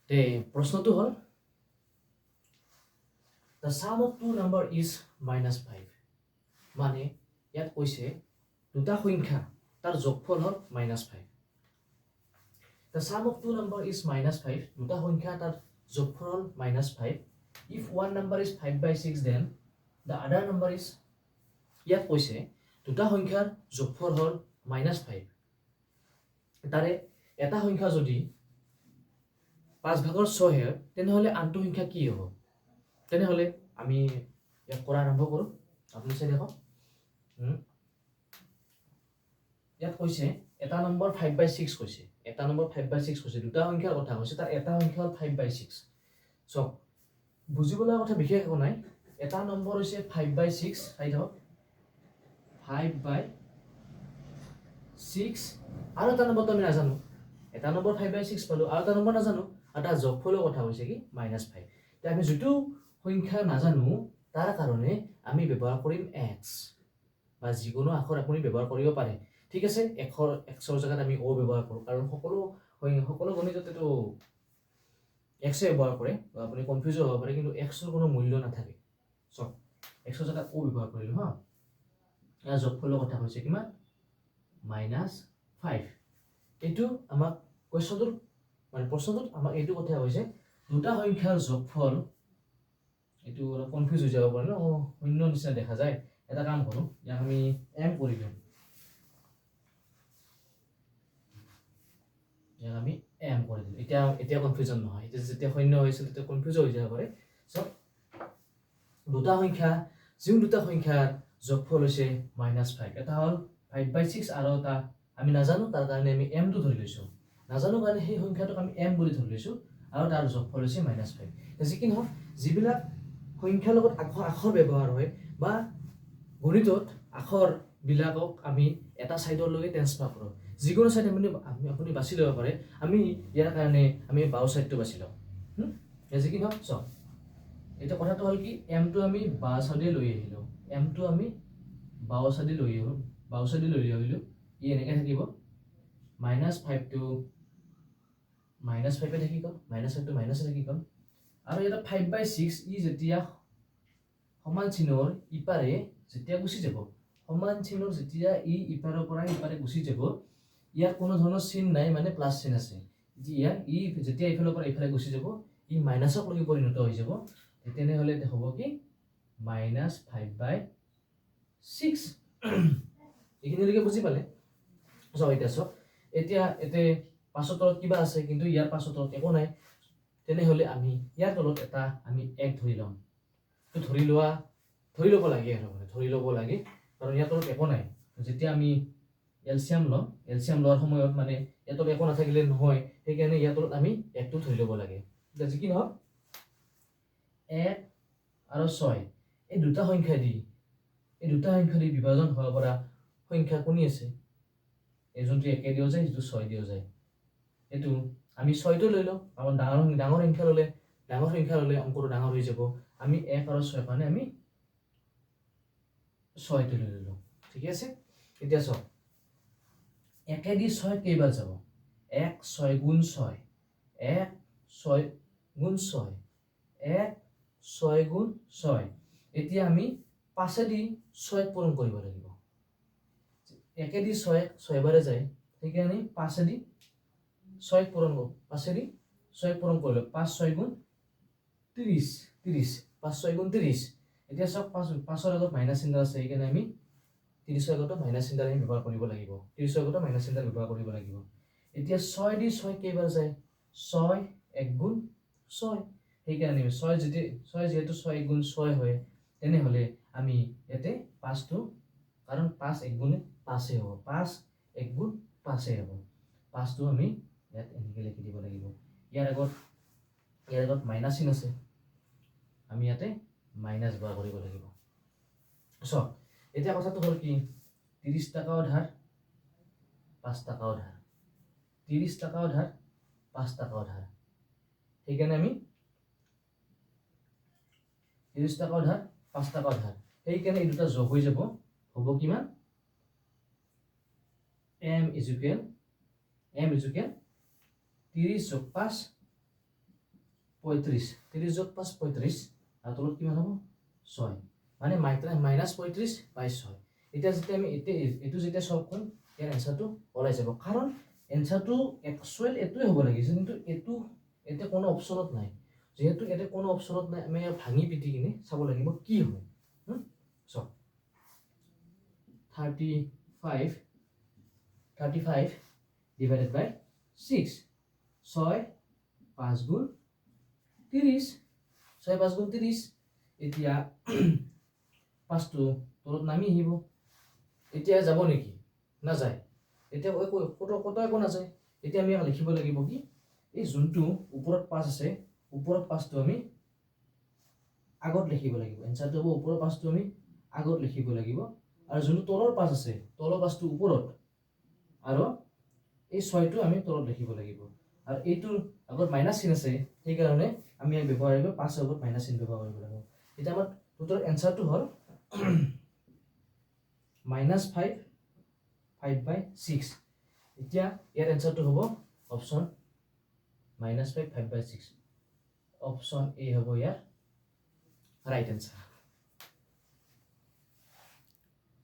তে প্ৰশ্নটো হ'ল the sum of two number is -5 মানে ইয়াত কৈছে দুটা সংখ্যা তাৰ যোগফল হ'ল -5 the sum of two number is -5 দুটা সংখ্যা তাৰ যোগফল হ'ল -5 if one number is 5/6 then the other number is ইয়াত কৈছে দুটা সংখ্যাৰ যোগফল হ'ল -5 তাৰে এটা সংখ্যা যদি 5/6 হয় তেনেহলে আনটো সংখ্যা কি হ'ব তেনেহলে আমি ইয়াক কৰা আৰম্ভ কৰো আপুনি চাই দেখক ইয়াত কৈছে এটা নম্বৰ 5/6 কৈছে এটা নম্বৰ 5/6 কৈছে দুটা সংখ্যাৰ কথা কৈছে তাৰ এটা সংখ্যা হ'ল 5/6 সো বুজিবলৈ কথা বিশেষ একো নাই এটা নম্বৰ হৈছে 5/6 চাই থাকক 5/6 আৰু এটা নম্বৰটো আমি নাজানো এটা নম্বৰ 5/6 পালো আৰু এটা নম্বৰ নাজানো আৰু তাৰ যোগফলৰ কথা কৈছে কি -5 তে আমি যেটো সংখ্যা নাজানো তাৰ কাৰণে আমি ব্যৱহাৰ কৰিম x বা যিকোনো আখৰ আপুনি ব্যৱহাৰ কৰিব পাৰে ঠিক আছে xৰ জায়গাত আমি o ব্যৱহাৰ কৰো কাৰণ সকলো গণিততেটো x ব্যৱহাৰ কৰে আপুনি কনফিউজ হ'ব পাৰে কিন্তু x ৰ কোনো মূল্য নাথাকে সো x ৰ জায়গাত o ব্যৱহাৰ কৰিলো হা ইয়াৰ যোগফলৰ কথা কৈছে কিমান -5 এটো আমাক কোৱেশ্চনটোৰ মানে প্ৰশ্নটোত আমাক এইটো কথা কৈছে দুটা সংখ্যাৰ যোগফল এটো অলপ কনফিউজ হৈ যাব পাৰে ন শূন্য নিচিনা দেখা যায় এটা কাম কৰো ইয়াক আমি m কৰি দিম ইয়াক আমি m কৰি দিম এতিয়া কনফিউজন নহয় এটা যেতিয়া শূন্য হৈছিল তেতিয়া কনফিউজ হৈ যাব পাৰে সো দুটা সংখ্যা যিও দুটা সংখ্যাৰ যোগফল হৈছে -5 এটা হ'ল 5/6 আৰু এটা আমি নাজানো তাৰ কাৰণে আমি m টো ধৰি লৈছো নাজানো কাৰণে সেই সংখ্যাটোক আমি m বুলি ধৰি লৈছো আৰু তাৰ যোগফল হৈছে -5 যি কি নহওক যিবিলাক সংখ্যাৰ লগত আখৰ ব্যৱহাৰ হয় বা গণিতত আখৰ বিলাকক আমি এটা সাইডৰ লগে ট্ৰান্সফাৰ কৰো যিকোনো সাইড আপুনি বাছি লব পাৰে আমি ইয়াৰ কাৰণে আমি বাও সাইডটো বাছি লওঁ যি কি নহওক সব এটা কথাটো হ'ল কি m টো আমি বাও সাইডে লৈ আহিলো m টো আমি বাও সাইডে লৈ আহিলো ই এনেকৈ থাকিব -5 টো -5 থাকি গ'ল -5 টো মাইনাস থাকি গ'ল আৰু এটা 5/6 ই যেতিয়া সমান চিহ্নৰ ইপাৰে যেতিয়া গুছি যাব সমান চিহ্নৰ যেতিয়া ই ইপাৰৰ পৰা ইপাৰে গুছি যাব ইয়াৰ কোনো ধৰণৰ চিহ্ন নাই মানে প্লাস চিহ্ন আছে ই যেতিয়া ইফালৰ পৰা ইফালে গুছি যাব ই মাইনাসক লৈ পৰিণত হৈ যাব তেনেহলে হ'ব কি -5/6 এইখিনিলৈকে বুজি পালে সো এতিয়া এতে পাছৰ তলত কিবা আছে কিন্তু ইয়াৰ পাছৰ তলত একো নাই তেনেহলে আমি ইয়াৰ তলত এটা আমি 1 ধৰি লম তো ধৰি ল'ব লাগে কাৰণ ইয়াৰ তলত একো নাই যেতিয়া আমি এলসিয়াম লোৱাৰ সময়ত মানে ইয়াত একো নাথাকিলে নহয় সেইকাৰণে ইয়াৰ তলত আমি 1 টো ধৰি ল'ব লাগে যি কি নহওক 1 আৰু 6 এই দুটা সংখ্যা দি বিভাজন হোৱাৰ পৰা সংখ্যা কোনি আছে এই যোনটো 1 দিও যায় যেটো 6 দিও যায় এটো আমি 6 টো লৈ লও কাৰণ ডাঙৰ সংখ্যা ললে অংকটো ডাঙৰ হৈ যাব আমি 1 আৰু 6 কাৰণে আমি 6 টো লৈ ললো ঠিক আছে এতিয়া সব 1 দি 6 কেইবাৰ যাব 1 6 গুণ 6 1 6 গুণ 6 1 6 গুণ 6 এতিয়া আমি 5 দি 6 পূৰণ কৰিব লাগিব 1 দি 6 বাৰে যায় সেইকাৰণে 5 দি 6 পূৰণ কৰোঁ 5 দি 6 পূৰণ কৰিলে 5 6 গুণ 30 5 6 গুণ 30 এতিয়া সব 5 ৰ আগত মাইনাস চিহ্ন আছে সেইকাৰণে আমি 30 ৰ আগত মাইনাস চিহ্ন ব্যৱহাৰ কৰিব লাগিব 30 ৰ আগত মাইনাস চিহ্ন ব্যৱহাৰ কৰিব লাগিব এতিয়া 6 দি 6 কেইবাৰ যায় 6 1 গুণ 6 সেইকাৰণে 6 যেহেতু 6 গুণ 6 হয় তেনেহলে আমি ইয়াতে 5 টো কাৰণ 5 1 গুণ 5 হ'ব 5 1 গুণ 5 হ'ব 5 টো আমি ইয়াত এনেকৈ লিখি দিব লাগিব ইয়াৰ আগত মাইনাস চিহ্ন আছে আমি ইয়াতে মাইনাস ব্যৱহাৰ কৰিব লাগিব সো এতিয়া কথাটো হ'ল কি 30 টাকাও ধাৰ 5 টাকাও ধাৰ 30 টাকাও ধাৰ 5 টাকাও ধাৰ সেইকাৰণে আমি 30 টাকাও ধাৰ 5 টাকাও ধাৰ সেইকাৰণে এই দুটা যোগ হৈ যাব হ'ব কিমান m = 30 যোগ 5 35 30 যোগ 5 35 আৰু তলত কিমান হ'ব 6 মানে মাইনাছ 35 বাই 6 এতিয়া যেতিয়া আমি এইটো যেতিয়া সলভ কৰিম ইয়াৰ এনসাৰটো ওলাই যাব কাৰণ এনসাৰটো একচুৱেল এইটোৱে হ'ব লাগিছিল কিন্তু এইটো এতিয়া কোনো অপচনত নাই যেহেতু এটা কোনো অপচনত নাই আমি ভাঙি পিটি কিনে চাব লাগিব কি হয় সো 35 divided by 6 6 5 গুণ 30 6 5 গুণ 30 এতিয়া 5টো তলত নামি আহিব এতিয়া যাব নেকি না যায় এতিয়া কত একো না যায় এতিয়া আমি লিখিব লাগিব কি এই যোনটো ওপৰত 5 আছে ওপৰত 5টো আমি আগত লিখিব লাগিব এনসাৰটো হ'ব ওপৰৰ 5টো আমি আগত লিখিব লাগিব আৰু যোনটো তলৰ 5 আছে তলৰ 5টো ওপৰত আৰু এই 6টো আমি তলত লিখিব লাগিব আৰু এইটোৰ আগত মাইনাস চিন আছে সেই কাৰণে আমি ইয়াক ব্যৱহাৰ কৰিব 5 ৰ আগত মাইনাস চিন ব্যৱহাৰ কৰিব লাগিব এটা আমাৰ টোটাল এনসাৰটো হ'ল -5 5/6 এতিয়া ইয়াৰ এনসাৰটো হ'ব অপচন -5 5/6 অপচন এ হ'ব ইয়াৰ ৰাইট এনসাৰ